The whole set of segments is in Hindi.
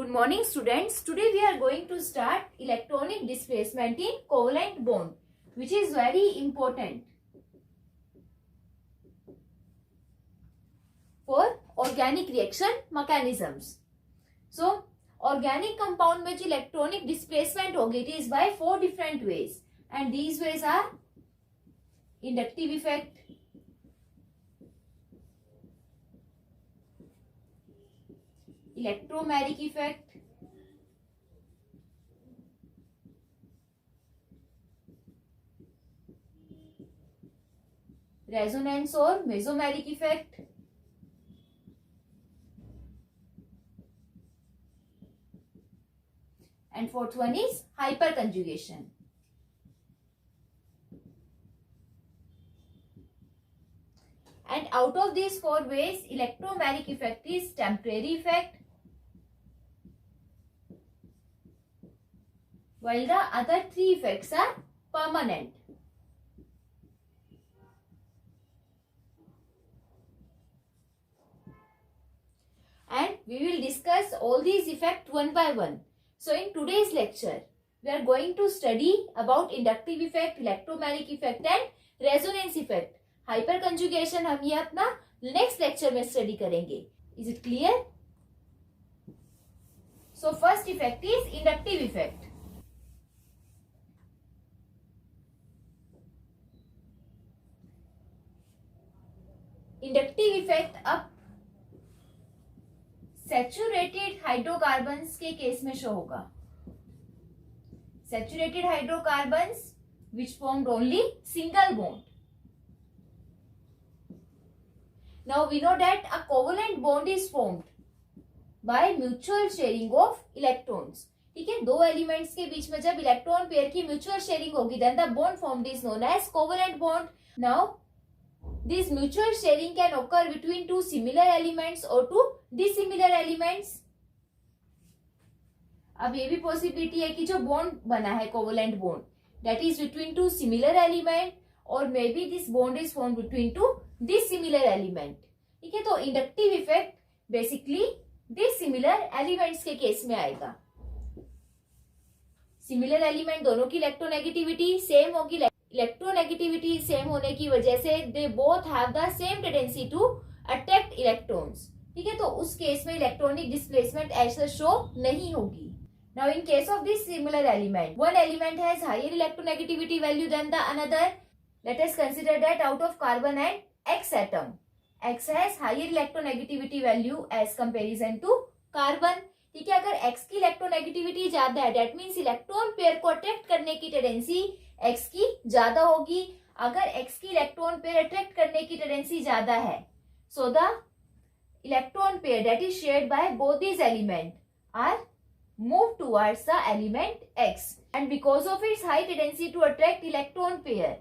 Good morning students. Today we are going to start electronic displacement in covalent bond, which is very important for organic reaction mechanisms. So organic compound में जो electronic displacement होगी, it is by 4 different ways, and these ways are inductive effect, electromeric effect, resonance और mesomeric effect, and fourth one is hyperconjugation. And out of these 4 ways, electromeric effect is temporary effect, while the other 3 effects are permanent. And we will discuss all these effects one by one. So in today's lecture, we are going to study about inductive effect, electromeric effect and resonance effect. Hyperconjugation हम ये अपना next lecture में study करेंगे. Is it clear? So first effect is inductive effect. Inductive effect अब सैचुरेटेड हाइड्रोकार्बन्स के केस में शो होगा. Saturated hydrocarbons which formed only single bond. Now we know that a covalent bond is formed by mutual sharing of electrons. ठीक है, 2 एलिमेंट्स के बीच में जब इलेक्ट्रॉन पेयर की म्यूचुअल शेयरिंग होगी, then the bond formed is known as covalent bond. Now this mutual sharing can occur between 2 similar elements or 2 dissimilar elements. अब ये भी पॉसिबिलिटी है कि जो बॉन्ड बना है covalent bond, that is between 2 similar element, or maybe this bond is formed between 2 dissimilar element. ठीक है, तो inductive effect basically dissimilar elements के केस में आएगा. सिमिलर एलिमेंट दोनों की इलेक्ट्रोनेगेटिविटी सेम होगी. इलेक्ट्रोनेगेटिविटी सेम होने की वजह से they both have the same tendency to attract electrons. ठीक है, तो उस केस में इलेक्ट्रॉनिक डिस्प्लेसमेंट ऐसा शो नहीं होगी. Now in case of this similar element, one element has higher electronegativity value than the another. Let us consider that out of carbon and X atom, X has higher electronegativity value as comparison to carbon. ठीक है, अगर एक्स की इलेक्ट्रोनेगेटिविटी ज्यादा है, दैट मीन्स इलेक्ट्रॉन पेयर को अट्रैक्ट करने की टेंडेंसी एक्स की ज्यादा होगी. अगर एक्स की इलेक्ट्रॉन पेयर अट्रैक्ट करने की टेंडेंसी ज्यादा है, so the electron pair that is shared by both these element are move towards the element X, and because of its high tendency to attract electron pair,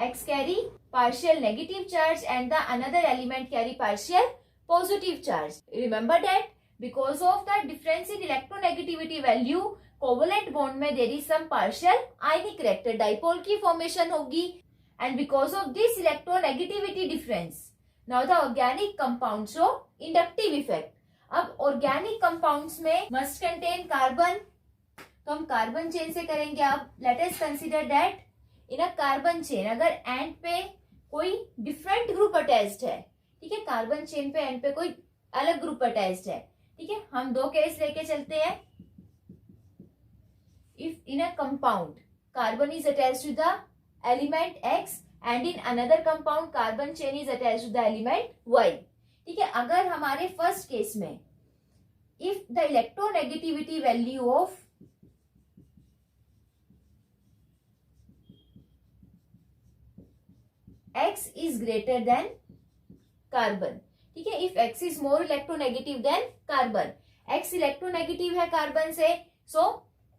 X carry partial negative charge and the another element carry partial positive charge. Remember that because of the difference in electronegativity value, covalent bond में there is some partial ionic character, dipole की फॉर्मेशन होगी. And because of this electronegativity difference, now the organic compound show inductive effect. अब ऑर्गेनिक कंपाउंड्स में मस्ट कंटेन कार्बन, तो हम कार्बन चेन से करेंगे. अब let us consider that in a carbon chain अगर एंड पे कोई डिफरेंट ग्रुप अटैच्ड है, ठीक है, कार्बन चेन पे एंड पे कोई अलग ग्रुप अटैच्ड है. ठीक है, हम 2 केस लेके चलते हैं. If in a compound carbon is attached to the element X and in another compound carbon chain is attached to the element Y. ठीक है, अगर हमारे फर्स्ट केस में if the electronegativity value of X is greater than carbon, ठीक है, if X is more electronegative than carbon, X electronegative है कार्बन से, so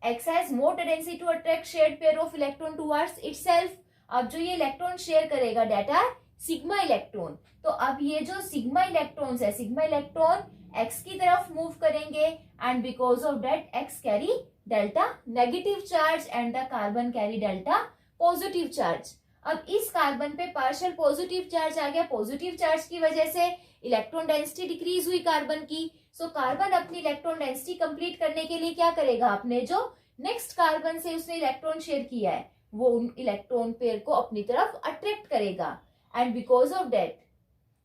X has more tendency to attract shared pair of electron towards itself. अब जो ये इलेक्ट्रॉन शेयर करेगा डेट आर सिग्मा इलेक्ट्रॉन. तो अब ये जो सिग्मा इलेक्ट्रॉन्स है, सिग्मा इलेक्ट्रॉन X की तरफ मूव करेंगे, and because of that X carry delta negative charge and the carbon carry delta positive charge. अब इस कार्बन पे पार्शियल पॉजिटिव चार्ज आ गया. पॉजिटिव चार्ज की वजह से इलेक्ट्रॉन डेंसिटी डिक्रीज हुई कार्बन की, सो कार्बन अपनी इलेक्ट्रॉन डेंसिटी कंप्लीट करने के लिए क्या करेगा, अपने जो नेक्स्ट कार्बन से उसने इलेक्ट्रॉन शेयर किया है वो उन इलेक्ट्रॉन पेयर को अपनी तरफ अट्रैक्ट करेगा, and because of that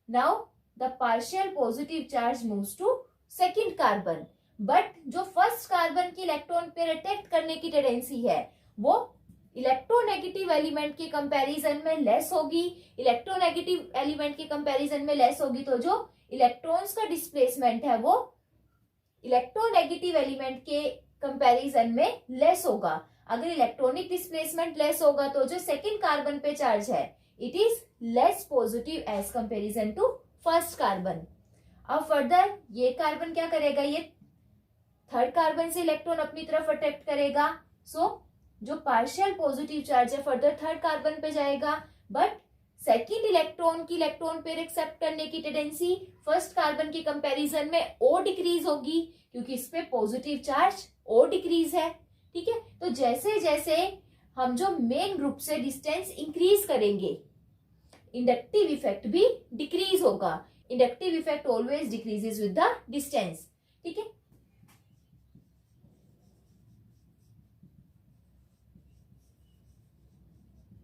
now the partial positive charge moves to second carbon. But जो फर्स्ट कार्बन की इलेक्ट्रॉन पेयर अट्रैक्ट करने की टेंडेंसी है वो इलेक्ट्रोनेगेटिव एलिमेंट के कंपैरिजन में लेस होगी। इलेक्ट्रोनेगेटिव एलिमेंट के कंपैरिजन में लेस होगी तो जो इलेक्ट्रॉन्स का डिस्प्लेसमेंट है वो इलेक्ट्रोनेगेटिव एलिमेंट के कंपैरिजन में लेस होगा। अगर इलेक्ट्रॉनिक डिस्प्लेसमेंट लेस होगा तो जो सेकंड कार्बन पे चार्ज है it is less positive as comparison to first carbon. अब फर्दर ये कार्बन क्या करेगा, ये थर्ड कार्बन से इलेक्ट्रॉन अपनी तरफ अट्रैक्ट करेगा। सो जो पार्शियल पॉजिटिव चार्ज है फर्दर थर्ड कार्बन पे जाएगा, बट सेकेंड इलेक्ट्रॉन की इलेक्ट्रॉन पेयर एक्सेप्ट करने की टेंडेंसी फर्स्ट कार्बन के कंपैरिजन में और डिक्रीज होगी क्योंकि इस पे पॉजिटिव चार्ज और डिक्रीज है। ठीक है, तो जैसे जैसे हम जो मेन ग्रुप से डिस्टेंस इंक्रीज करेंगे इंडक्टिव इफेक्ट भी डिक्रीज होगा। Inductive effect always decreases with the distance. ठीक है,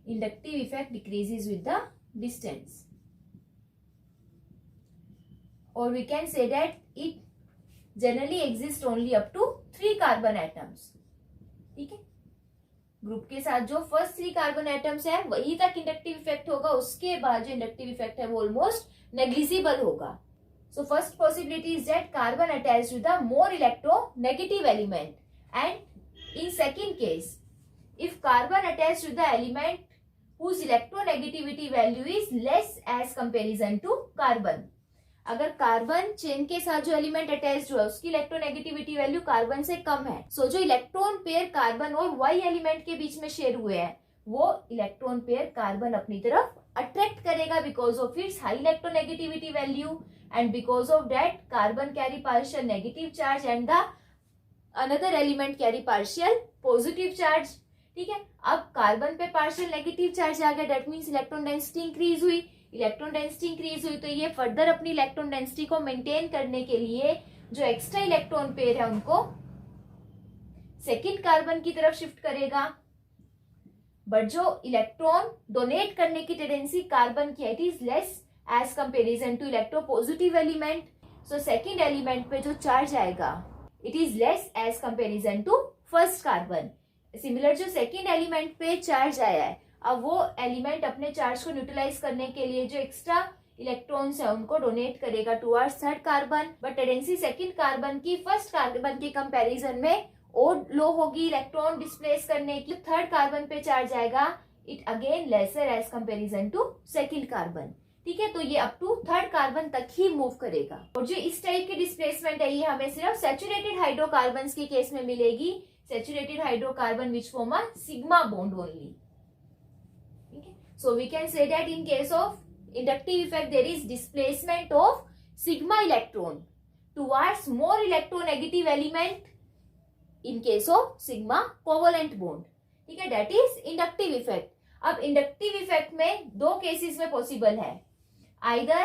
inductive effect decreases with the distance, or we can say that it generally exists only up to 3 carbon atoms। ठीक है, ग्रुप के साथ जो फर्स्ट 3 कार्बन एटम्स है वही तक इंडक्टिव इफेक्ट होगा, उसके बाद जो इंडक्टिव इफेक्ट है वो ऑलमोस्ट नेग्लिजिबल होगा। So first possibility is that carbon attached to the more electronegative element, and in second case if carbon attached to the element whose electronegativity value is less as comparison to carbon। अगर कार्बन चेन के साथ जो एलिमेंट अटैच्ड हुआ है उसकी इलेक्ट्रोनेगेटिविटी वैल्यू कार्बन से कम है, सो जो इलेक्ट्रॉन पेयर कार्बन और वाई एलिमेंट के बीच में शेयर हुए हैं वो इलेक्ट्रॉन पेयर कार्बन अपनी तरफ अट्रैक्ट करेगा because of its high electronegativity value, and because of that carbon carry partial negative charge and the another element carry partial positive charge. ठीक है, अब कार्बन पे पार्शियल नेगेटिव चार्ज आ गया, that means electron density increase हुई। इलेक्ट्रॉन डेंसिटी इंक्रीज हुई तो ये फर्दर अपनी इलेक्ट्रॉन डेंसिटी को मेंटेन करने के लिए जो एक्स्ट्रा इलेक्ट्रॉन पेयर है उनको सेकंड कार्बन की तरफ शिफ्ट करेगा। बट जो इलेक्ट्रॉन डोनेट करने की टेंडेंसी कार्बन की it is less as comparison to electropositive element. So second element पे जो चार्ज आएगा it is less as comparison to first carbon. Similar जो सेकेंड एलिमेंट पे चार्ज आया है अब वो एलिमेंट अपने चार्ज को न्यूट्रलाइज करने के लिए जो एक्स्ट्रा इलेक्ट्रॉन्स है उनको डोनेट करेगा towards third carbon, but tendency second carbon की फर्स्ट कार्बन के कंपैरिजन में और लो होगी इलेक्ट्रॉन डिस्प्लेस करने की। थर्ड कार्बन पे चार्ज आएगा it again lesser as comparison to second carbon. ठीक है, तो ये अप टू थर्ड कार्बन तक ही मूव करेगा। और जो इस टाइप की डिस्प्लेसमेंट है ये हमें सिर्फ सैचुरेटेड हाइड्रोकार्बन्स के केस में मिलेगी। Saturated hydrocarbon which form a sigma bond only। Okay, so we can say that in case of inductive effect there is displacement of sigma electron towards more electronegative element in case of sigma covalent bond। ठीक है, that is inductive effect। अब inductive effect में दो केसेस में पॉसिबल है, either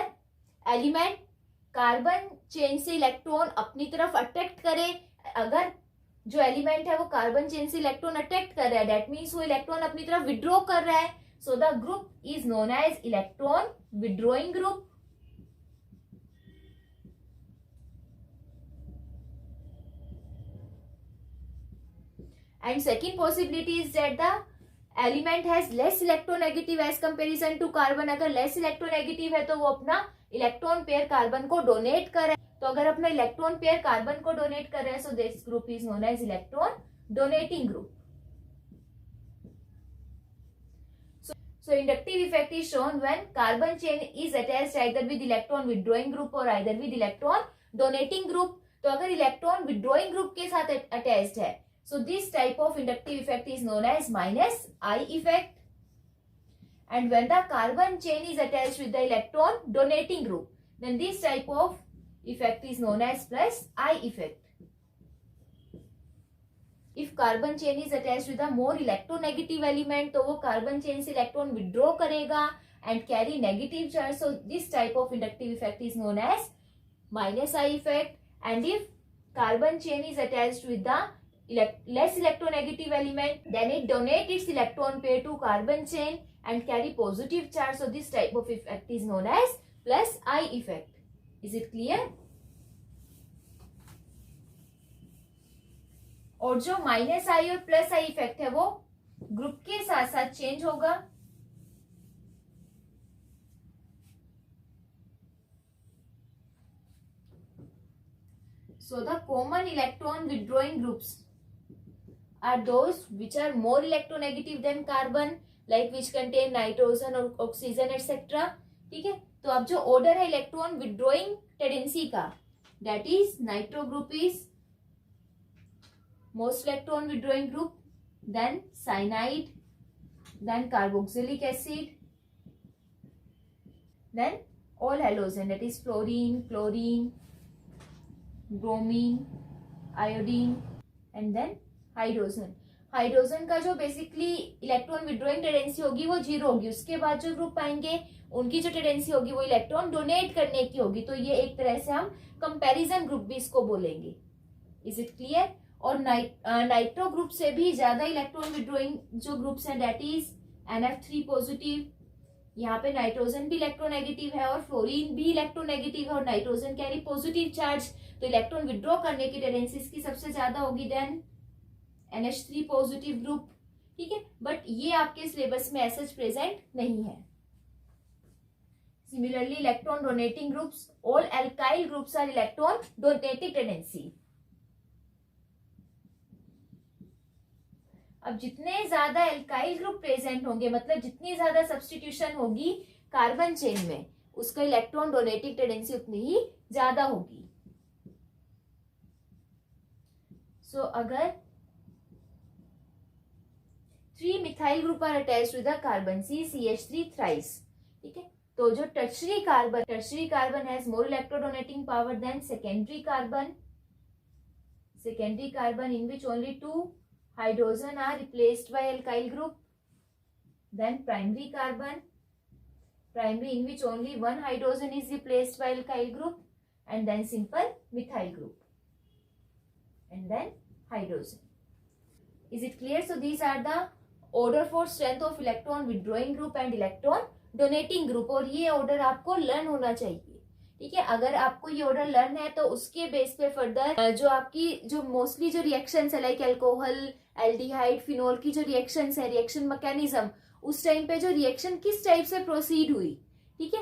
एलिमेंट कार्बन चेन से इलेक्ट्रॉन अपनी तरफ अट्रैक्ट करे। अगर जो एलिमेंट है वो कार्बन चेन से इलेक्ट्रॉन अट्रैक्ट कर रहा है दैट मीन्स वो इलेक्ट्रॉन अपनी तरफ विड्रॉ कर रहा है, so the group is known as electron withdrawing group. And second possibility is that the element has less electronegative as comparison to carbon. अगर लेस इलेक्ट्रोनेगेटिव है तो वो अपना इलेक्ट्रॉन पेयर कार्बन को डोनेट कर रहा है, तो अगर अपना इलेक्ट्रॉन पेयर कार्बन को डोनेट कर रहे हैं so this group is known as electron donating group. So inductive effect is shown when carbon chain is attached either with electron withdrawing group or either with electron donating group। तो अगर इलेक्ट्रॉन विड्रॉइंग ग्रुप के साथ अटैच्ड है so this type of inductive effect is known as minus I effect, and when the carbon chain is attached with the electron donating group then this type of effect is known as plus I effect। If carbon chain is attached with a more electronegative element तो वो कार्बन चेन से इलेक्ट्रॉन विड्रॉ करेगा and carry negative charge, so this type of inductive effect is known as minus I effect। and if carbon chain is attached with the less electronegative element, then it donates its electron pair to carbon chain and carry positive charge. So this type of effect is known as plus I effect. Is it clear? और जो माइनस आई और प्लस आई इफेक्ट है वो ग्रुप के साथ साथ चेंज होगा. So the common electron withdrawing groups are those which are more electronegative than carbon, like which contain nitrogen or oxygen etc. ठीक है. तो अब जो ऑर्डर है इलेक्ट्रॉन विड्रॉइंग टेंडेंसी का, that is nitro group is most electron withdrawing group, then cyanide, then carboxylic acid, then all halogen, that is fluorine, chlorine, bromine, iodine, and then hydrogen. Hydrogen का जो बेसिकली इलेक्ट्रॉन विड्रॉइंग टेंडेंसी होगी वो 0 होगी. उसके बाद जो ग्रुप पाएंगे उनकी जो टेंडेंसी होगी वो इलेक्ट्रॉन डोनेट करने की होगी. तो ये एक तरह से हम कंपैरिजन ग्रुप भी इसको बोलेंगे. Is it clear? और नाइट्रो ग्रुप से भी ज्यादा इलेक्ट्रॉन विड्रॉइंग जो ग्रुप्स हैं, दैट इज NF3 पॉजिटिव. यहाँ पे नाइट्रोजन भी इलेक्ट्रोनेगेटिव है और फ्लोरीन भी इलेक्ट्रोनेगेटिव है और नाइट्रोजन कैरी पॉजिटिव चार्ज. तो इलेक्ट्रॉन विड्रॉ करने की टेंडेंसी इसकी सबसे ज्यादा होगी देन NH3 पॉजिटिव ग्रुप. ठीक है, बट ये आपके सिलेबस में ऐसा प्रेजेंट नहीं है. Similarly electron donating groups, all alkyl groups are electron donating tendency. अब जितने ज्यादा एल्काइल ग्रुप प्रेजेंट होंगे, मतलब जितनी ज्यादा सब्स्टिट्यूशन होगी कार्बन चेन में, उसका इलेक्ट्रॉन डोनेटिंग टेंडेंसी उतनी ही ज्यादा होगी. सो अगर 3 methyl group are attached with the carbon CH3 thrice. ठीक है, तो जो tertiary carbon has more electrodonating power than secondary carbon in which only 2 hydrogen are replaced by alkyl group, then primary in which only 1 hydrogen is replaced by alkyl group, and then simple methyl group, and then hydrogen. Is it clear? So these are the order for strength of electron withdrawing group and electron donating group. और ये order आपको learn होना चाहिए. ठीक है, अगर आपको ये ऑर्डर लर्न है तो उसके बेस पे फर्दर जो आपकी जो मोस्टली जो रिएक्शंस है लाइक अल्कोहल, एल्डिहाइड, फिनोल की जो रिएक्शंस है, रिएक्शन मैकेनिज्म, उस टाइम पे जो रिएक्शन किस टाइप से प्रोसीड हुई. ठीक है,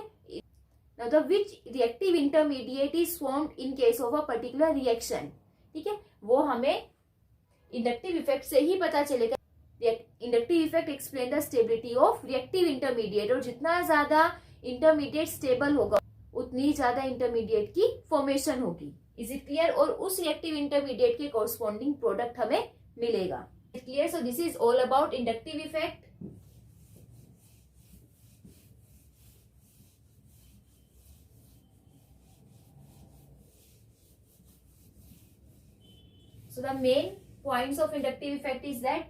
now the which reactive intermediate is formed in case of a particular reaction. ठीक है, वो हमें इंडक्टिव इफेक्ट से ही पता चलेगा. Inductive effect explain the stability of reactive intermediate. और जितना ज्यादा इंटरमीडिएट स्टेबल होगा उतनी ज्यादा इंटरमीडिएट की फॉर्मेशन होगी. Is it clear? और उस रिएक्टिव इंटरमीडिएट के कॉरस्पॉन्डिंग प्रोडक्ट हमें मिलेगा. Is clear? So this is all about inductive effect. So the main points of inductive effect is that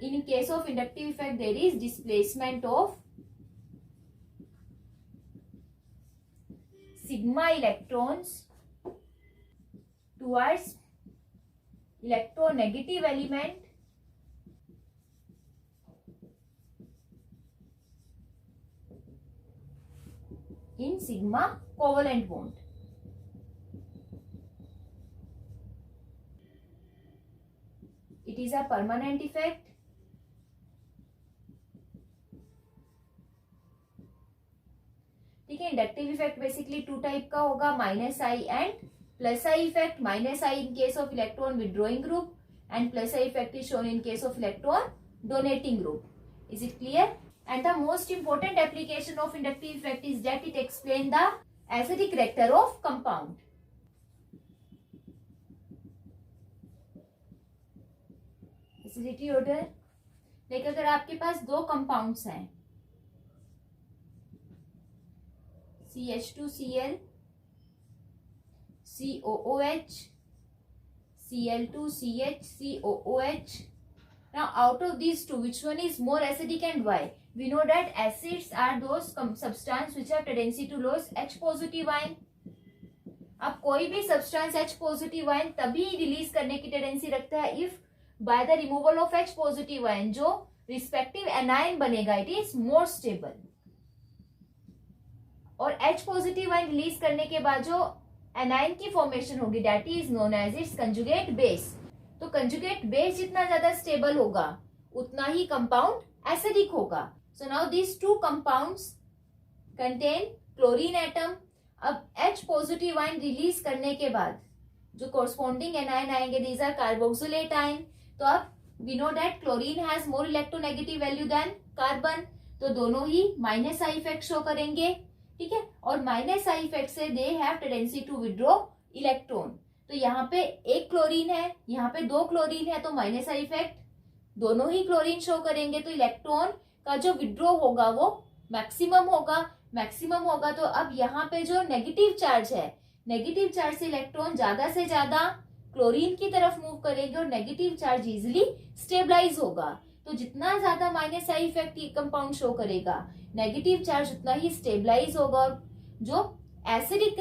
in case of inductive effect there is displacement of sigma electrons towards electronegative element in sigma covalent bond. It is a permanent effect. ठीक है, इंडक्टिव इफेक्ट बेसिकली 2 टाइप का होगा, minus I and plus I effect. Minus I in case of electron withdrawing group and plus I effect is shown in case of electron donating group. Is it clear? And the most important application of inductive effect is that it explain the acidic character of compound. Acidity order, like अगर आपके पास 2 कंपाउंड्स हैं CH2Cl, COOH, Cl2CH, COOH. Now out of these two, which one is more acidic and why? We know that acids are those substances which have tendency to lose H positive ion. अब कोई भी सब्सटेंस H पॉजिटिव आयन तभी रिलीज करने की टेंडेंसी रखता है if by the removal of H positive ion जो रिस्पेक्टिव एनायन बनेगा इट इज मोर स्टेबल। और H पॉजिटिव आयन रिलीज करने के बाद जो एनायन की फॉर्मेशन होगी that is known as its conjugate base. तो कंजुगेट बेस जितना ज्यादा स्टेबल होगा उतना ही कंपाउंड एसिडिक होगा। So now this two compounds contain chlorine atom. अब H पॉजिटिव आयन रिलीज करने के बाद जो कोरस्पॉन्डिंग एनायन आएंगे दीज आर कार्बोक्सिलेट आयन। तो अब we know that chlorine has more electronegative value than carbon, तो दोनों ही माइनस आई इफेक्ट शो करेंगे, ठीक है। और माइनस आई इफेक्ट से they have tendency to withdraw electron. तो यहाँ पे एक क्लोरीन है, यहाँ पे दो क्लोरीन है, तो माइनस आई इफेक्ट दोनों ही क्लोरीन शो करेंगे। तो इलेक्ट्रॉन का जो विड्रॉ होगा वो मैक्सिमम होगा। तो अब यहाँ पे जो नेगेटिव चार्ज है, नेगेटिव चार्ज से इलेक्ट्रॉन ज्यादा से ज्यादा क्लोरीन की तरफ मूव करेंगे और नेगेटिव चार्ज इजिली स्टेबलाइज होगा। तो जितना ज्यादा minus I effect compound show करेगा नेगेटिव चार्ज उतना ही स्टेबलाइज होगा और जो एसिडिक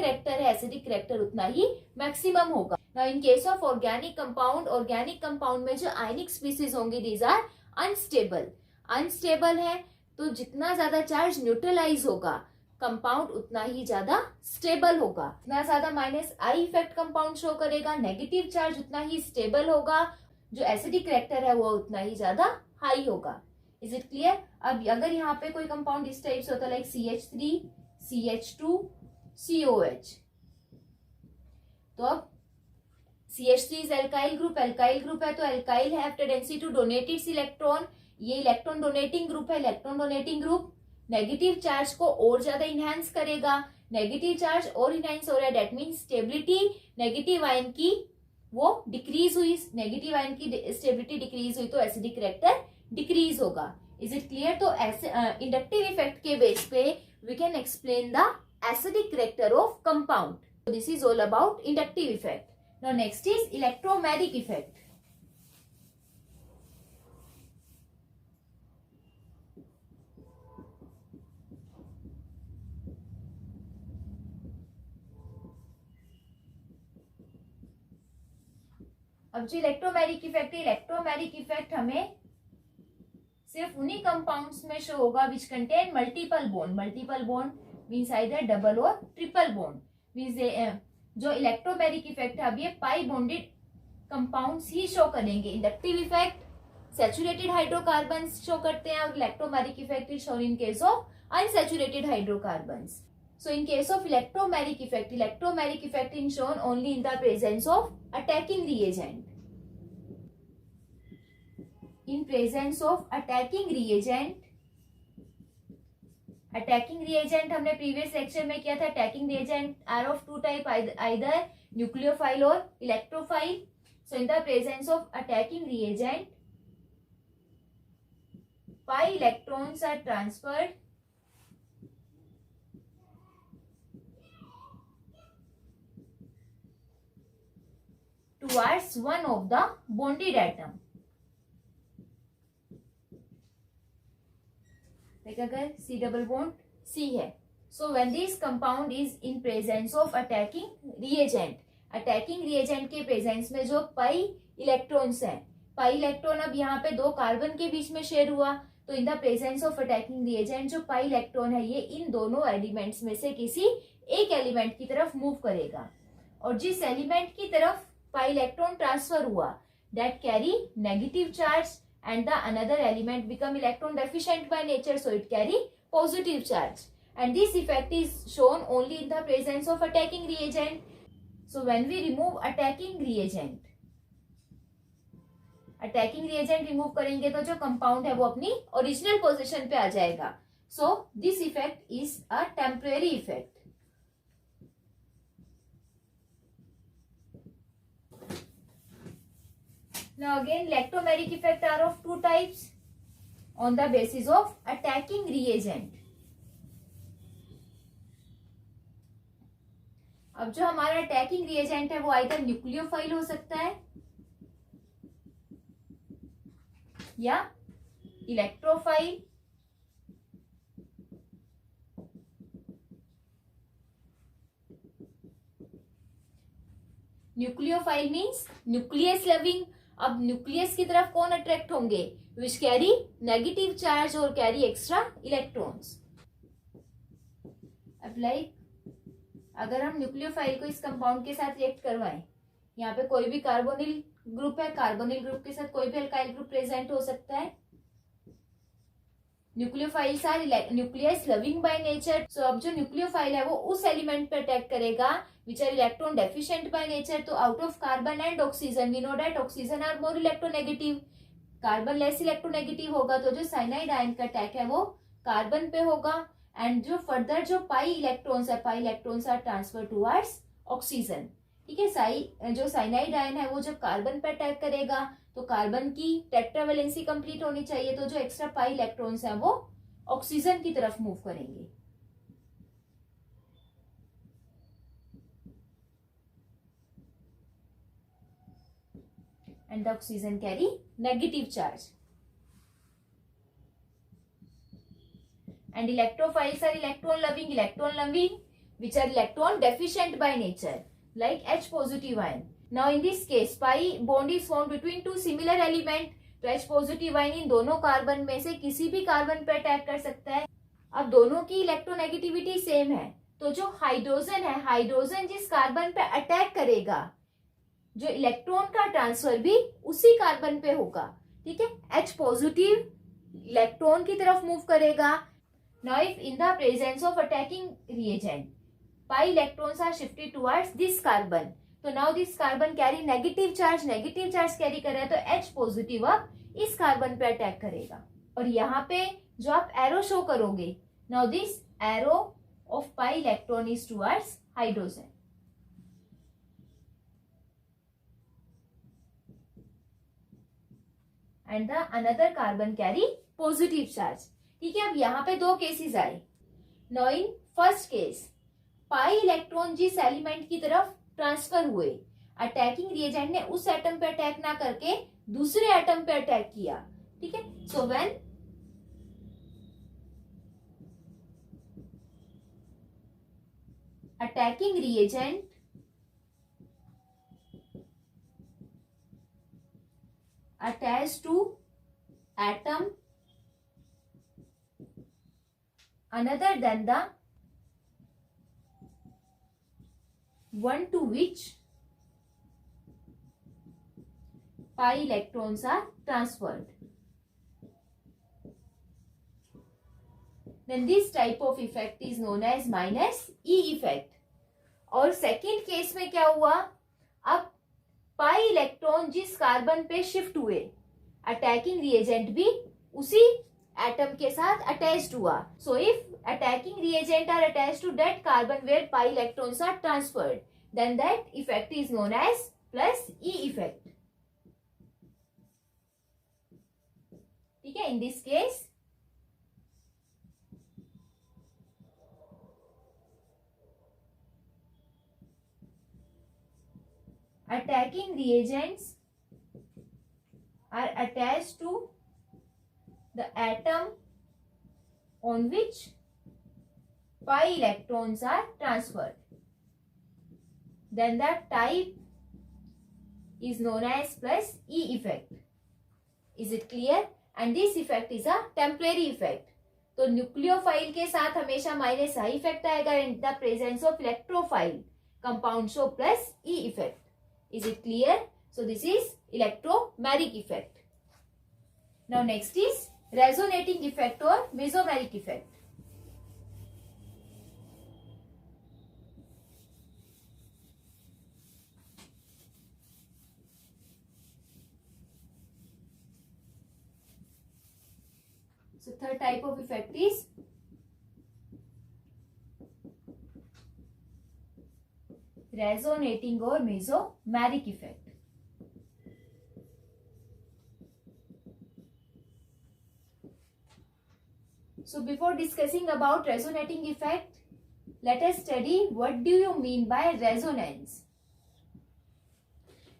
करेक्टर उतना ही मैक्सिमम होगा। Now in case of organic compound में जो आयनिक स्पीसीज होंगी दीज आर अनस्टेबल है। तो जितना ज्यादा चार्ज न्यूट्रलाइज होगा कंपाउंड उतना ही ज्यादा स्टेबल होगा। जितना ज्यादा minus I effect compound show करेगा नेगेटिव चार्ज उतना ही स्टेबल होगा, जो एसिडिक करेक्टर है वो उतना ही ज्यादा हाई होगा। Is it clear? अब अगर यहाँ पे कोई कंपाउंड इस टाइप से होता है लाइक CH3, CH2, COH, तो अब CH3 इज एल्काइल ग्रुप है, तो alkyl have tendency to donate its electron. ये electron donating group negative charge को और ज्यादा इनहेंस करेगा। नेगेटिव चार्ज और इनहेंस हो रहा है that means stability negative ion की वो डिक्रीज हुई, नेगेटिव आयन की स्टेबिलिटी डिक्रीज हुई तो एसिडिक करेक्टर डिक्रीज होगा। Is it clear? तो इंडक्टिव इफेक्ट के बेस पे we can explain the acidic character of compound. This is all about inductive effect. Now next is electromagnetic effect. अब जो इलेक्ट्रोमैग्नेटिक इफेक्ट हमें सिर्फ उन्हीं कंपाउंड्स में शो होगा which contain multiple bond means either double और ट्रिपल बॉन्ड। मीन्स जो इलेक्ट्रोमैग्नेटिक इफेक्ट है अब ये पाई बॉन्डेड कंपाउंड्स ही शो करेंगे। Inductive effect saturated hydrocarbons show करते हैं और electromagnetic effect is shown in case of unsaturated hydrocarbons. So in case of electromagnetic effect is shown only in the presence of attacking reagent. In presence of attacking reagent हमने previous lecture में किया था। attacking reagent are of two type, either nucleophile or electrophile. So in the presence of attacking reagent, pi electrons are transferred towards one of the bonded atom. like अगर C double bond C है, so when this compound is in presence of attacking reagent के प्रेजेंस में जो पाई इलेक्ट्रॉन्स हैं, पाई इलेक्ट्रॉन अब यहाँ पे दो कार्बन के बीच में शेयर हुआ, तो in the presence of attacking reagent जो पाई इलेक्ट्रॉन है ये इन दोनों एलिमेंट्स में से किसी एक एलिमेंट की तरफ मूव करेगा और जिस एलिमेंट की तरफ पाई इलेक्ट्रॉन ट्रांसफर हुआ that carry negative charge and the another element become electron deficient by nature, so it carry positive charge, and this effect is shown only in the presence of attacking reagent. So when we remove attacking reagent remove करेंगे तो जो compound है वो अपनी original position पे आ जाएगा. So this effect is a temporary effect. Now again electromagnetic effect are of two types on the basis of attacking reagent. अब जो हमारा अटैकिंग रिएजेंट है वो आइदर न्यूक्लियोफाइल हो सकता है या electrophile nucleophile means nucleus loving. अब न्यूक्लियस की तरफ कौन अट्रैक्ट होंगे? विच कैरी नेगेटिव चार्ज और कैरी एक्स्ट्रा इलेक्ट्रॉन्स। अब अगर हम न्यूक्लियोफाइल को इस कंपाउंड के साथ रिएक्ट करवाएं, यहाँ पे कोई भी कार्बोनिल ग्रुप है, कार्बोनिल ग्रुप के साथ कोई भी अल्काइल ग्रुप प्रेजेंट हो सकता है। Nucleophiles are nucleus loving by nature. So अब जो न्यूक्लियोफाइल है वो उस एलिमेंट पे अटैक करेगा which are electron deficient by nature. तो out of carbon and oxygen we know that oxygen are more electronegative, carbon less electronegative होगा। तो जो साइनाइड आयन का अटैक है वो कार्बन पे होगा एंड जो फर्दर जो पाई इलेक्ट्रॉन्स है, pi electrons are transfer towards oxygen. ठीक है, जो साइनाइड आयन है वो जब कार्बन पे अटैक करेगा तो कार्बन की टेट्रावेलेंसी कंप्लीट होनी चाहिए, तो जो एक्स्ट्रा पाई इलेक्ट्रॉन्स हैं वो ऑक्सीजन की तरफ मूव करेंगे। And the oxygen carry negative charge. And electrophiles are electron loving, which are electron deficient by nature, like H positive ion. Now in this case, pi bond is formed between two similar element. तो H positive ion इन दोनों कार्बन में से किसी भी कार्बन पे अटैक कर सकता है। अब दोनों की इलेक्ट्रोनेगेटिविटी सेम है, तो जो हाइड्रोजन है, हाइड्रोजन जिस कार्बन पे अटैक करेगा, जो इलेक्ट्रॉन का ट्रांसफर भी उसी कार्बन पे होगा। ठीक है, H पॉजिटिव इलेक्ट्रॉन की तरफ मूव करेगा। Now if in the presence of attacking reagent, pi electrons are shifted towards this carbon, तो now this carbon carry negative charge carry कर रहा है, तो H positive अब इस कार्बन पे अटैक करेगा। और यहाँ पे जो आप एरो शो करोगे, now this arrow of pi electron is towards hydrogen. And the another carbon carry positive charge. ठीक है, अब यहाँ पे दो केसेस आए। Now in first case, pi electron जिस एलिमेंट की तरफ ट्रांसफर हुए, अटैकिंग रिएजेंट ने उस एटम पे अटैक ना करके दूसरे एटम पे अटैक किया। ठीक है, so when attacking reagent attach to atom another than the one to which pi electrons are transferred, then this type of effect is known as minus E effect. और सेकेंड केस में क्या हुआ, अब पाई इलेक्ट्रॉन जिस कार्बन पे शिफ्ट हुए, अटैकिंग रिएजेंट भी उसी एटम के साथ अटैच्ड हुआ। So if attacking reagent are attached to that carbon where pi electrons are transferred, then that effect is known as plus E effect. ठीक है, in this case attacking reagents are attached to the atom on which pi electrons are transferred, then the type is known as plus E effect. Is it clear? And this effect is a temporary effect. तो न्यूक्लियोफाइल के साथ हमेशा माइनस आई इफेक्ट आएगा, in the presence of electrophile compound show plus E effect. Is it clear? So this is electromeric effect. Now next is resonating effect or mesomeric effect. So third type of effect is resonating or mesomeric effect. So before discussing about resonating effect, let us study what do you mean by resonance.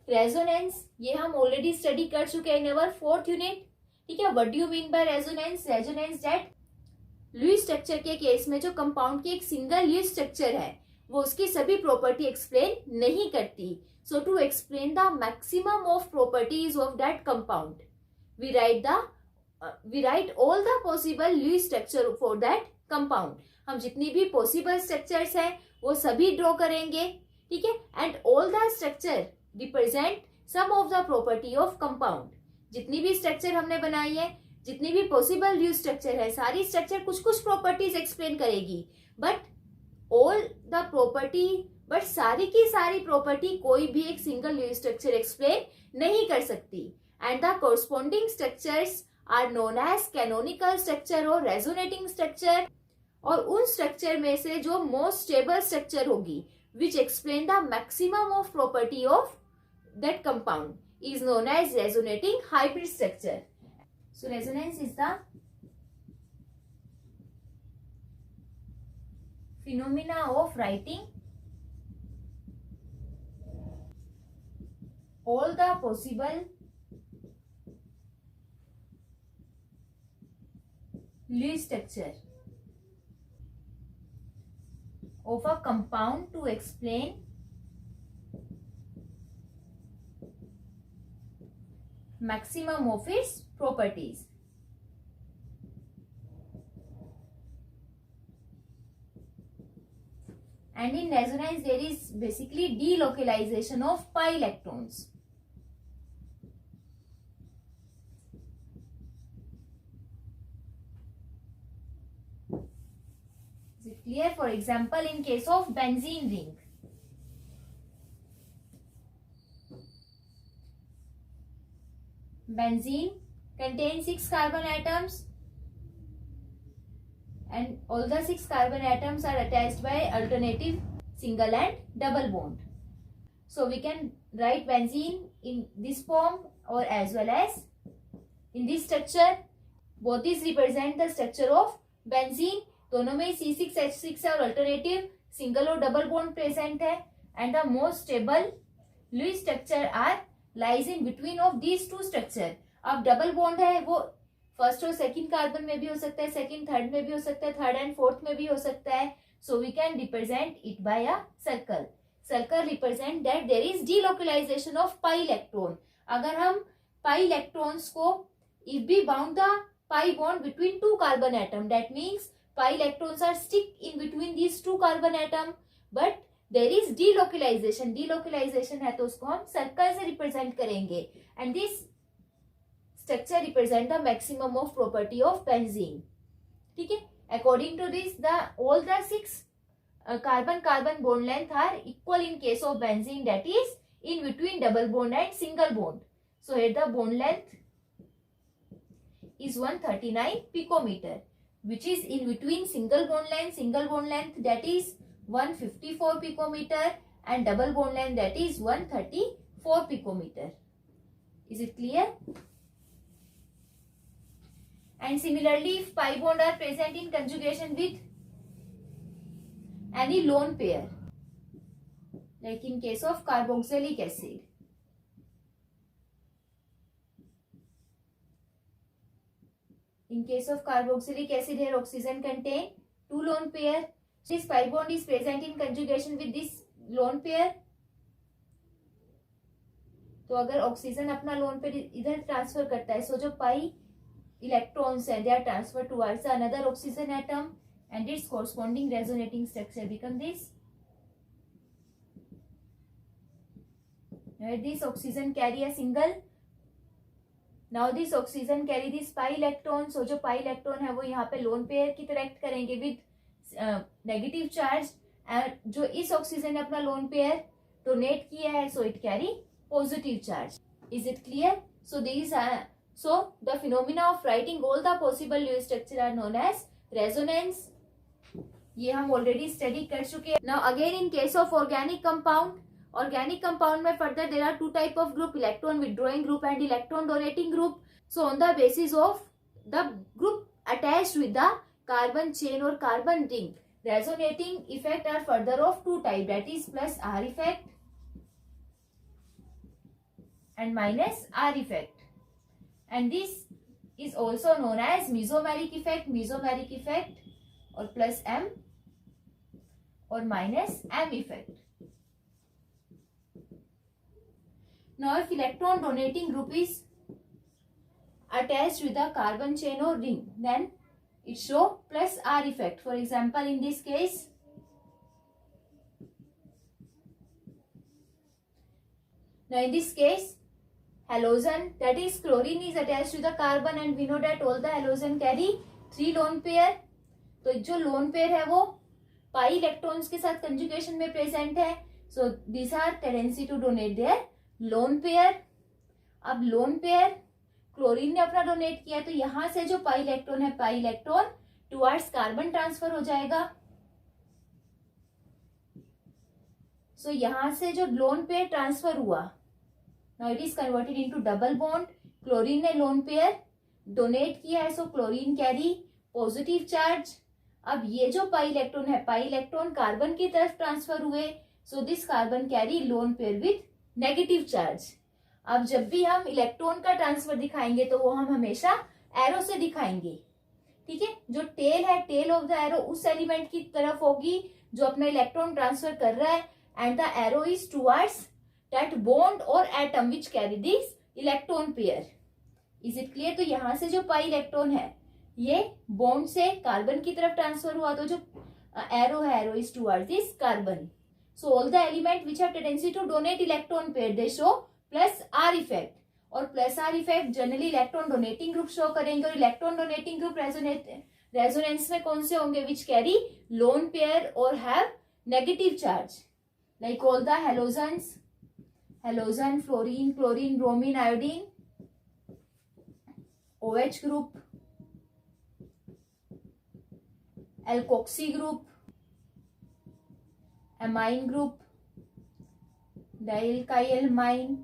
Resonance ये हम ऑलरेडी स्टडी कर चुके हैं इन अवर फोर्थ यूनिट। ठीक है, what do you mean by resonance? Resonance that Lewis structure के केस में जो कंपाउंड की एक सिंगल लुईस स्ट्रक्चर है वो उसकी सभी प्रॉपर्टी एक्सप्लेन नहीं करती. So to explain the maximum of properties of that compound we write all the possible Lewis structure for that compound. हम जितनी भी पॉसिबल स्ट्रक्चर्स हैं वो सभी ड्रॉ करेंगे. ठीक है. And all the structure represent some of the property of compound. जितनी भी स्ट्रक्चर हमने बनाई है, जितनी भी पॉसिबल लुईस स्ट्रक्चर है, सारी स्ट्रक्चर कुछ कुछ प्रॉपर्टीज एक्सप्लेन करेगी. But all the property, but सारी की सारी प्रॉपर्टी कोई भी एक सिंगल लुईस स्ट्रक्चर एक्सप्लेन नहीं कर सकती. And the corresponding structures are known as canonical structure और रेजोनेटिंग स्ट्रक्चर. और उन स्ट्रक्चर में से जो मोस्ट स्टेबल स्ट्रक्चर होगी which explain the maximum of property of that compound is known as resonating hybrid structure. So resonance is the phenomena of writing all the possible Lewis structure of a compound to explain maximum of its properties. And in resonance there is basically delocalization of pi electrons. Is it clear? For example, in case of benzene ring, benzene contains 6 carbon atoms and all the 6 carbon atoms are attached by alternative single and double bond. So we can write benzene in this form or as well as in this structure. Both these represent the structure of benzene. दोनों में C6H6 और alternative single और double bond present है. And the most stable Lewis structure are lies in between of these two structure. अब डबल बॉन्ड है वो फर्स्ट और सेकंड कार्बन में भी हो सकता है, सेकंड थर्ड में भी हो सकता है, थर्ड एंड फोर्थ में भी हो सकता है. So we can represent it by a circle. Circle represent that there is delocalisation of pi electron. अगर हम पाई इलेक्ट्रॉन्स को if be bound the pi bond between two carbon atom, that means pi electrons are stick in between these two carbon atom, but there is delocalisation. Delocalisation है तो उसको हम सर्कल से रिप्रेजेंट करेंगे. And this structure represent the maximum of property of benzene. ठीक है. According to this the all the 6 carbon carbon bond length are equal in case of benzene, that is in between double bond and single bond. So here the bond length is 139 picometer, which is in between single bond length that is 154 picometer and double bond length that is 134 picometer. Is it clear? And similarly, if pi bond are present in conjugation with any lone pair, like in case of carboxylic acid, in case of carboxylic acid here oxygen contain two lone pair. This pi bond is present in conjugation with this lone pair. तो अगर ऑक्सीजन अपना लोन पेयर इधर ट्रांसफर करता है, सो जो पाई इलेक्ट्रॉन्स हैं they are transfer towards another oxygen atom and its corresponding resonating structure become this. Where this oxygen carry a single. Now this oxygen carry this pi electron. So जो pi electron है वो यहाँ पे lone pair की तरह act करेंगे with negative charge. और जो इस oxygen ने अपना lone pair donate किया है, so it carry positive charge. Is it clear? So these are the phenomena of writing all the possible Lewis structure are known as resonance. ये हम ऑलरेडी स्टडी कर चुके हैं. Now again in case of organic compound में further there are two type of group, electron withdrawing group and electron donating group. So on the basis of the group attached with the carbon chain और carbon ring, resonating effect are further of two type, that is plus R effect and minus R effect, and this is also known as mesomeric effect or plus M और minus m effect. Now if electron donating group is attached with a carbon chain or ring, then it show plus R effect. For example, in this case, now in this case, halogen, that is chlorine, is attached to the carbon and we know that all the halogen carry 3 lone pair. तो जो लोन पेयर है वो पाई इलेक्ट्रॉन्स के साथ कंजुगेशन में प्रेजेंट है. So this are tendency to donate their lone pair. अब लोन पेयर क्लोरीन ने अपना डोनेट किया तो यहां से जो पाई इलेक्ट्रॉन है, पाई इलेक्ट्रॉन टुवर्ड्स कार्बन ट्रांसफर हो जाएगा. सो यहां से जो लोन पेयर ट्रांसफर हुआ, now it is converted into double bond. Chlorine ने लोन पेयर डोनेट किया है, so chlorine carry positive charge. अब ये जो पाई इलेक्ट्रॉन है, पाई इलेक्ट्रॉन कार्बन की तरफ ट्रांसफर हुए, so this carbon carry lone pair with negative charge. अब जब भी हम इलेक्ट्रॉन का ट्रांसफर दिखाएंगे तो वो हम हमेशा एरो से दिखाएंगे. ठीक है, जो टेल है, टेल ऑफ द एरो उस एलिमेंट की तरफ होगी जो अपना इलेक्ट्रॉन ट्रांसफर कर रहा है, and the arrow is towards that bond और atom which carry this electron pair. Is it clear? तो यहां से जो पाई इलेक्ट्रॉन है ये बॉन्ड से कार्बन की तरफ ट्रांसफर हुआ, तो जो एरो है, arrow is towards this carbon. So all the element which have tendency to donate electron pair, they show plus R effect. और plus R effect generally electron donating group show करेंगे. और इलेक्ट्रॉन डोनेटिंग ग्रुप रेजोनेंस में कौन से होंगे? विच कैरी लोन पेयर और have negative charge, like all the halogens, halogen, fluorine, chlorine, bromine, iodine, OH group, alkoxy group, amine group, dialkylamine,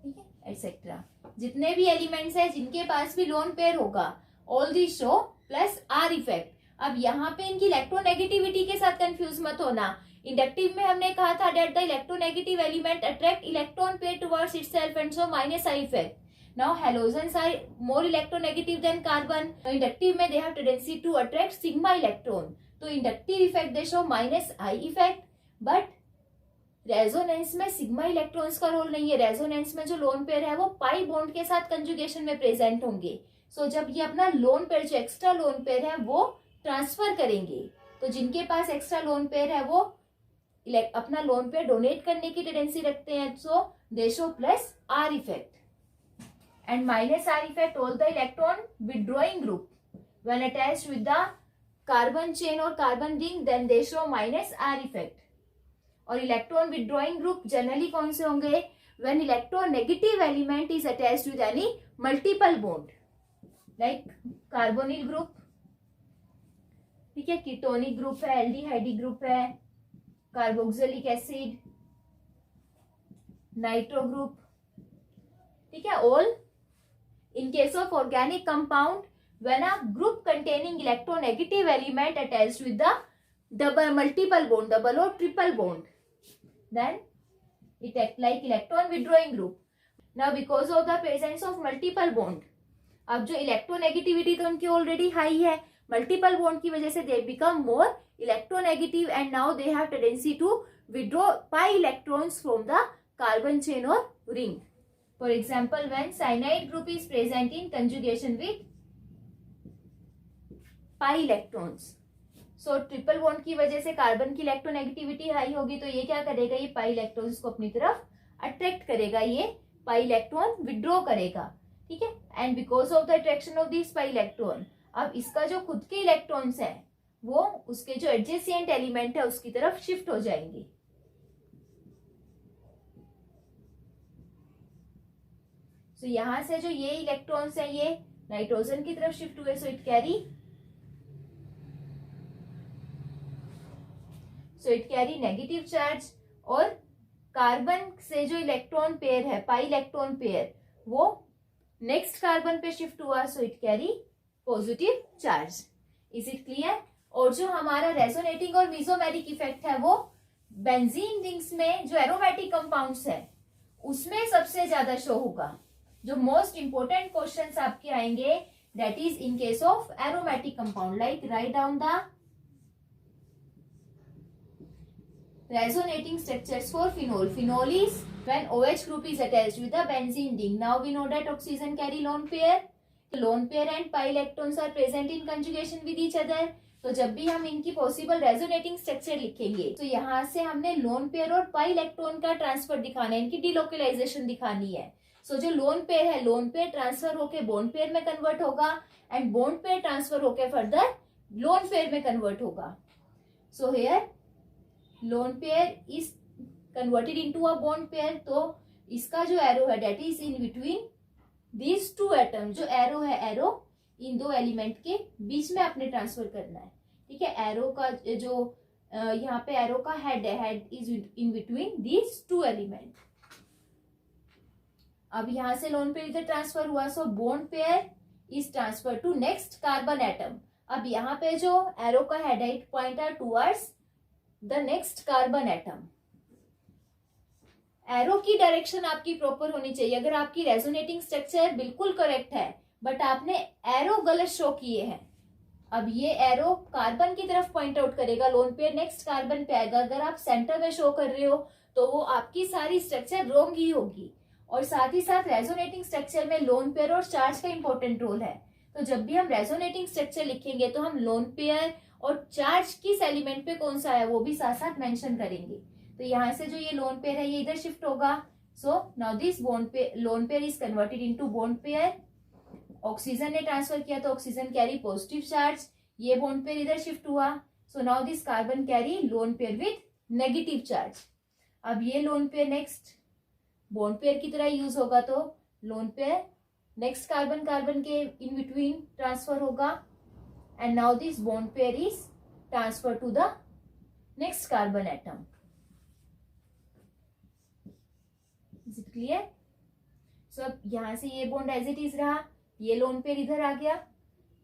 ठीक है, एटसेट्रा. जितने भी एलिमेंट्स हैं जिनके पास भी लोन पेयर होगा, all the show plus R effect. अब यहाँ पे इनकी इलेक्ट्रोनेगेटिविटी के साथ कंफ्यूज मत होना. इंडक्टिव में हमने कहा था that the electronegative element attract electron pair towards itself and so minus I effect. Now halogens are more electronegative than carbon. So inductive में they have tendency to attract sigma electron. तो inductive effect they show minus I effect. But resonance में सिग्मा इलेक्ट्रॉन्स का रोल नहीं है. रेजोनेंस में जो लोन पेयर है वो पाई बॉन्ड के साथ कंजुगेशन में प्रेजेंट होंगे. सो जब ये अपना लोन पेयर, जो एक्स्ट्रा लोन पेयर है, वो ट्रांसफर करेंगे, तो जिनके पास एक्स्ट्रा लोन पेयर है वो अपना लोन पेयर डोनेट करने की टेंडेंसी रखते हैं. So they show plus R effect. And minus R effect, all the electron withdrawing group when attached with the carbon chain or carbon ring, then they show minus R effect. और electron withdrawing group generally कौन से होंगे? When electronegative element is attached with any multiple bond, like carbonyl group, ठीक है, कीटोनिक ग्रुप है, एल्डिहाइडिक ग्रुप है, कार्बोक्सिलिक एसिड, नाइट्रो ग्रुप, ठीक है. All in case of organic compound, when a group containing electronegative element attached with the multiple bond, double or triple bond, then it act like electron withdrawing group. Now because of the presence of multiple bond, अब जो electronegativity तो उनकी already high है, multiple bond की वजह से they become more electronegative and now they have tendency to withdraw pi electrons from the carbon chain or ring. For example, when cyanide group is present in conjugation with pi electrons, so triple bond की वजह से कार्बन की इलेक्ट्रोनेगेटिविटी हाई होगी, तो ये क्या करेगा? ये पाई इलेक्ट्रॉन्स को अपनी तरफ अट्रैक्ट करेगा, ये पाई इलेक्ट्रॉन विड्रॉ करेगा. ठीक है, and because of the attraction of this pi electron, अब इसका जो खुद के इलेक्ट्रॉन्स है वो उसके जो एडजेसेंट एलिमेंट है उसकी तरफ शिफ्ट हो जाएंगे. तो यहां से जो ये इलेक्ट्रॉन्स हैं ये नाइट्रोजन की तरफ शिफ्ट हुए, so it carry negative charge. और कार्बन से जो इलेक्ट्रॉन पेयर है, पाई इलेक्ट्रॉन पेयर, वो नेक्स्ट कार्बन पे शिफ्ट हुआ, so it carry positive charge. Is it clear? और जो हमारा रेजोनेटिंग और मीजोमेरिक इफेक्ट है वो बेंजीन रिंग्स में जो एरोमेटिक कंपाउंड्स है उसमें सबसे ज्यादा शो होगा. जो मोस्ट इंपोर्टेंट क्वेश्चंस आपके आएंगे that is in case of aromatic compound, like write down the Resonating structures for phenol. Phenol is when OH group is attached with the benzene ring. Now we know that oxygen carry lone pair. Lone pair and pi electrons are present in conjugation with each other. तो जब भी हम इनकी पॉसिबल रेजोनेटिंग स्ट्रक्चर लिखेंगे तो यहाँ से हमने लोन पेयर और पाई इलेक्ट्रॉन का ट्रांसफर दिखाना है, इनकी डिलोकलाइजेशन दिखानी है. सो जो लोन पेयर है, लोन पेयर ट्रांसफर होके बॉन्ड पेयर में कन्वर्ट होगा एंड बॉन्ड पेयर ट्रांसफर होके फर्दर लोन पेयर में कन्वर्ट होगा. So here lone pair is converted into a bond pair. तो इसका जो एरो है that is in between these to atom. जो एरो है, एरो इन दो एलिमेंट के बीच में आपने ट्रांसफर करना है. ठीक है, एरो का जो यहाँ पे एरो का हेड है, head is in between these two element. अब यहां से लोन पेयर इधर ट्रांसफर हुआ, so bond pair is transfer to next carbon atom. अब यहाँ पे जो एरो का हेड है it pointer towards the next carbon atom. Arrow की डायरेक्शन आपकी प्रॉपर होनी चाहिए. अगर आपकी रेजोनेटिंग स्ट्रक्चर बिल्कुल करेक्ट है बट आपने एरो गलत शो किए हैं, अब ये एरो कार्बन की तरफ पॉइंट आउट करेगा, लोन पेयर नेक्स्ट कार्बन पे आएगा. अगर आप सेंटर में शो कर रहे हो तो वो आपकी सारी स्ट्रक्चर रॉन्ग ही होगी. और साथ ही साथ रेजोनेटिंग स्ट्रक्चर में लोन पेयर और चार्ज का इंपॉर्टेंट रोल है. तो जब भी हम रेजोनेटिंग स्ट्रक्चर लिखेंगे तो हम लोन पेयर और चार्ज किस एलिमेंट पे कौन सा है वो भी साथ साथ मेंशन करेंगे. तो यहाँ से जो ये लोन पेयर है ये इधर शिफ्ट होगा. सो नाउ दिस बॉन्ड पे lone pair is converted into bond pair. Oxygen ने ट्रांसफर किया तो ऑक्सीजन कैरी पॉजिटिव चार्ज. ये बॉन्ड पेयर इधर शिफ्ट हुआ. सो now this carbon carry lone pair with negative charge. अब ये lone pair next bond pair की तरह यूज होगा तो lone pair next carbon carbon के इन बिटवीन ट्रांसफर होगा and now this bond pair is transfer to the next carbon atom. Is it clear? So अब यहां से ये बॉन्ड एज इट इज रहा, ये लोन पेयर इधर आ गया,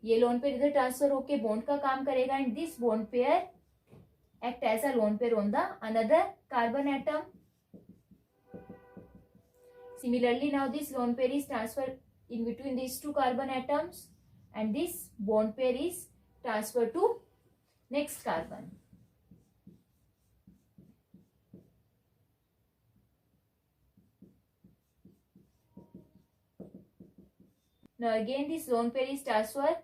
ये लोन पेयर इधर ट्रांसफर होके बॉन्ड का काम करेगा and this bond pair act as a lone pair on the another carbon atom. Similarly, now this lone pair is transferred in between these two carbon atoms and this bond pair is transferred to next carbon. Now again this lone pair is transferred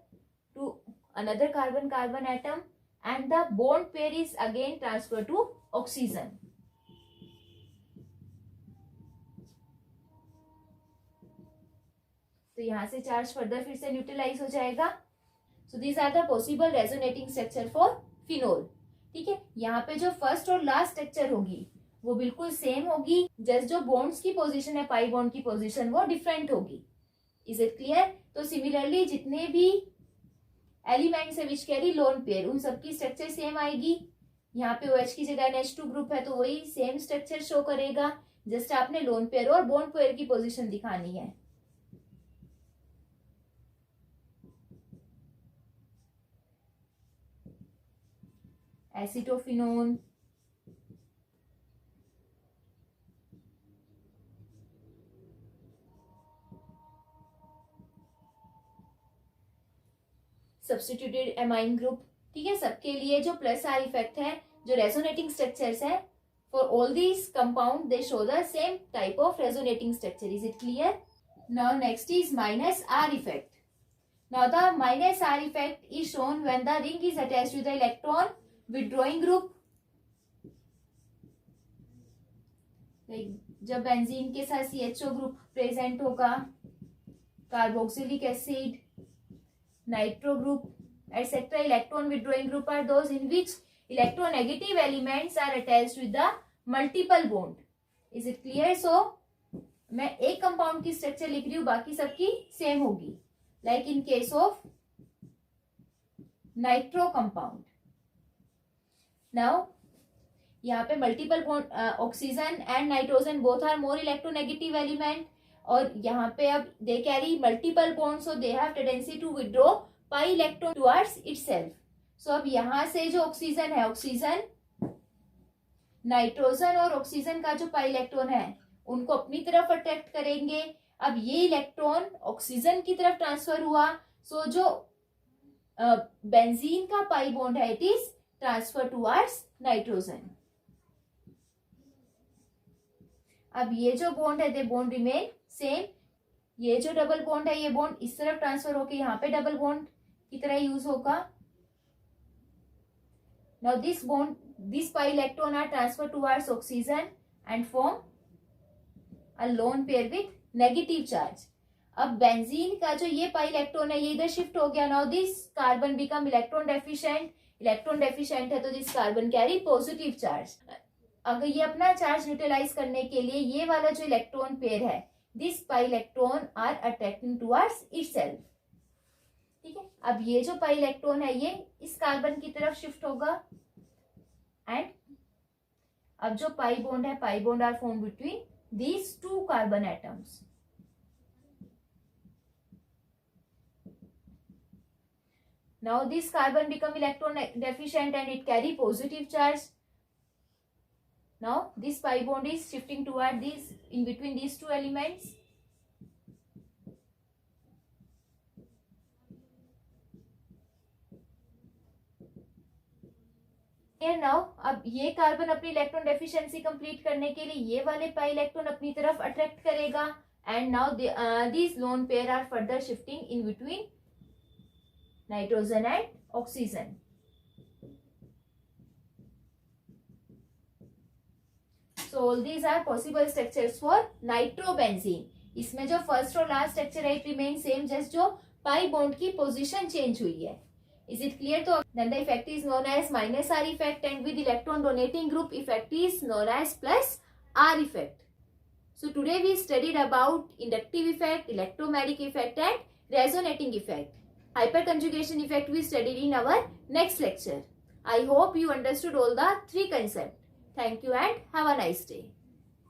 to another carbon atom and the bond pair is again transferred to oxygen. तो यहाँ से चार्ज फर्दर फिर से न्यूट्रलाइज हो जाएगा. So these are the possible resonating structure for phenol. ठीक है, यहाँ पे जो फर्स्ट और लास्ट स्ट्रक्चर होगी वो बिल्कुल सेम होगी, जस्ट जो बॉन्ड्स की पोजीशन है, पाई बॉन्ड की पोजीशन वो डिफरेंट होगी. Is it clear? तो सिमिलरली जितने भी एलिमेंट्स है विच कैरी लोन पेयर उन सबकी स्ट्रक्चर सेम आएगी. यहाँ पे OH की जगह NH2 ग्रुप है तो वही सेम स्ट्रक्चर शो करेगा, जस्ट आपने लोन पेयर और बॉन्ड पेयर की पोजीशन दिखानी है. Acetophenone, substituted amine group. ठीक है, सबके लिए जो प्लस आर इफेक्ट है, जो रेजोनेटिंग स्ट्रक्चर्स है, for all these compound they show the same type of resonating structure. Is it clear? Now next is minus R effect. Now the minus R effect is shown when the ring is attached to the electron withdrawing group. जब बेंजीन के साथ CHO ग्रुप प्रेजेंट होगा, carboxylic acid, nitro group etcetera. Electron withdrawing group are those in which electronegative elements are attached with the multiple bond. Is it clear? So मैं एक कंपाउंड की स्ट्रक्चर लिख रही हूँ, बाकी सबकी सेम होगी. Like in case of nitro compound. Now यहाँ पे multiple bond, oxygen and nitrogen both are more electronegative element और यहाँ पे अब they carry multiple bond, so they have tendency to withdraw pi electron towards itself. So अब यहाँ से जो ऑक्सीजन है, ऑक्सीजन नाइट्रोजन और ऑक्सीजन का जो पाई इलेक्ट्रॉन है उनको अपनी तरफ अट्रैक्ट करेंगे. अब ये इलेक्ट्रॉन ऑक्सीजन की तरफ ट्रांसफर हुआ, सो जो बेंजीन का पाई बॉन्ड है it is transfer towards nitrogen. अब ये जो बॉन्ड है दे बॉन्ड रिमेन सेम, ये जो डबल बॉन्ड है ये बॉन्ड इस तरफ ट्रांसफर होके यहाँ पे डबल बॉन्ड की तरह यूज होगा। Now this pi electron are transferred towards oxygen and form a lone pair with negative charge। अब बेंजीन का जो ये पाई इलेक्ट्रॉन है ये इधर शिफ्ट हो गया। Now this carbon become electron deficient है तो this carbon carry positive charge. अगर ये अपना चार्ज न्यूट्रलाइज करने के लिए ये वाला जो इलेक्ट्रॉन पेयर है this pi electron are attracting towards itself. ठीक है, अब ये जो पाई इलेक्ट्रॉन है ये इस कार्बन की तरफ शिफ्ट होगा एंड अब जो पाई बॉन्ड है pi bond are form between these two carbon atoms. Now this carbon become electron deficient and it carry positive charge. Now this pi bond is shifting toward these in between these two elements. Here now अब ये कार्बन अपनी इलेक्ट्रॉन डेफिशिएंसी कंप्लीट करने के लिए ये वाले पाई इलेक्ट्रॉन अपनी तरफ अट्रैक्ट करेगा and now these lone pair are further shifting in between nitrogen and oxygen। So all these are possible structures for nitrobenzene। इसमें जो फर्स्ट और लास्ट स्ट्रक्चर है इट रिमेन सेम, जस्ट जो पाई बॉन्ड की पोजीशन चेंज हुई है। Is it clear? तो then the effect is known as minus R effect and with electron donating group effect is known as plus R effect। So today we studied about inductive effect, electromagnetic effect and resonating effect। Hyperconjugation effect we studied in our next lecture। I hope you understood all the three concepts। Thank you and have a nice day।